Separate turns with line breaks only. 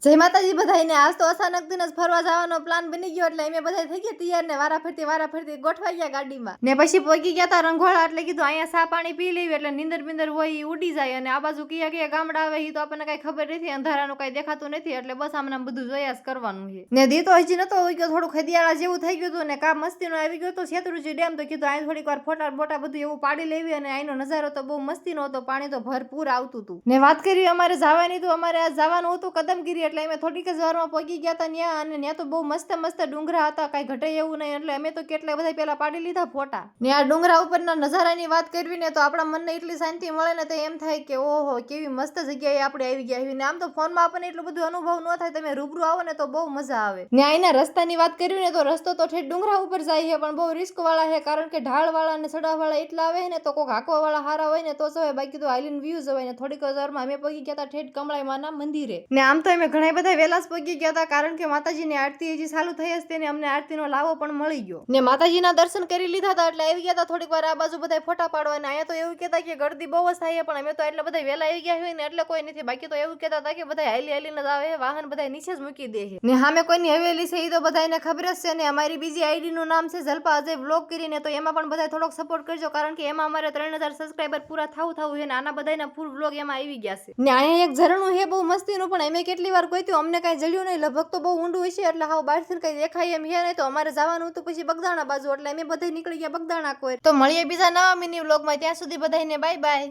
જય માતાજી બધાઈને. આજ તો અચાનક દિન જ ફરવા જવાનો પ્લાન બની ગયો એટલે અમે બધા થઈ ગયા તૈયાર ને વારાફરતી ગોઠવાઈ ગયા ગાડીમાં ને પછી પહોંચી ગયા તા રંઘોળા. એટલે કીધું અહીંયા સા પાણી પી લેવી એટલે નીંદર બિંદર હોય ઈ ઉડી જાય. અને આ બાજુ કયા ગામડા આવે ઈ તો આપણને કઈ ખબર નથી, અંધારાનું કઈ દેખાતું નથી એટલે બસ આમને બધું જોયા જ કરવાનું છે. ને દી તો હજી નતો હોય ગયો, થોડું ખદિયાળા જેવું થઈ ગયું હતું ને કા મસ્તીનો આવી ગયો તો શેત્રુંજી ડેમ. તો કીધું અહીં થોડીક વાર ફોટા બોટા બધું એવું પાડી લેવી. અને અહીંનો નજારો તો બહુ મસ્તીનો હતો, પાણી તો ભરપૂર આવતું હતું. ને વાત કરી અમારે જવાની તો અમારે આ જવાનું હતું કદમગીરી એટલે અમે થોડીક જ વારમાં પહોંચી ગયા હતા ત્યાં. અને ત્યાં તો બહુ મસ્ત ડુંગરા હતા, કઈ ઘટે એવું નહીં. એટલે અમે તો કેટલા બધા પેલા પાડી લીધા ફોટા. ને આ ડુંગરા ઉપરના નજારાની વાત કરવી ને તો આપણા મનને એટલી શાંતિ મળે ને તો એમ થાય કે ઓહો કેવી મસ્ત જગ્યાએ આપણે આવી ગયા. ને આમ તો ફોનમાં આપણને એટલું બધું અનુભવ ન થાય, તમે રૂબરૂ આવો ને તો બહુ મજા આવે. ને અહીંના રસ્તાની વાત કરવી ને તો રસ્તો તો ઠેઠ ડુંગરા ઉપર જાય છે પણ બહુ રિસ્ક વાળા છે, કારણ કે ઢાળ વાળા અને ચડાવ વાળા એટલા આવે ને તો કોઈક હાંકવા વાળા હારા હોય ને તો જવાય, બાકી તો આઈલેન્ડ વ્યૂ જવાય. ને થોડીક વારમાં અમે પહોંચી ગયા હતા ઠેઠ કમળાઈ માના મંદિરે. ને આમ તો અમે ઘણા બધા વેલાસ પહોંચી ગયા હતા, કારણ કે માતાજીની આરતી હજી ચાલુ થઈ હશે ને અમને આરતીનો લાવો પણ મળી ગયો. ને માતાજીના દર્શન કરી લીધા હતા એટલે આવી ગયા હતા થોડીક વાર આ બાજુ બધા ફોટા પાડવા. અને અહીંયા તો એવું કહેતા કે ગળદી બહુ જ થાય પણ અમે તો એટલા બધા વેલા આવી ગયા હોય ને એટલે કોઈ નથી. બાકી તો એવું કહેતા હતા કે બધા હાલીને જ આવે, વાહન બધા નીચે જ મૂકી દે છે. ને સામે કોઈની હવેલી છે એ તો બધાને ખબર જ છે. ને અમારી બીજી આઈડી નું નામ છે જલ્પા અજય વ્લોગ કરીને, તો એમાં પણ બધા થોડોક સપોર્ટ કરજો, કારણ કે એમાં અમારે 3000 સબસ્ક્રાઈબર પૂરા થવું છે ને આના બધાના ફૂલ વ્લોગ એમાં આવી ગયા છે. ને અહીંયા એક ઝરણું છે બહુ મસ્તીનું, પણ અમે કેટલી વાર ગોત્યું અમને કઈ જડ્યું નહીં. લગભગ તો બહુ ઊંડું હશે એટલે હાવ બહારથી કઈ દેખાય એમ છે નહીં. તો અમારે જવાનું હતું પછી બગદાણા બાજુ એટલે અમે બધા નીકળી ગયા બગદાણા કોઈ. તો મળીએ બીજા નવા મિની વ્લોગમાં, ત્યાં સુધી બધાને બાય બાય.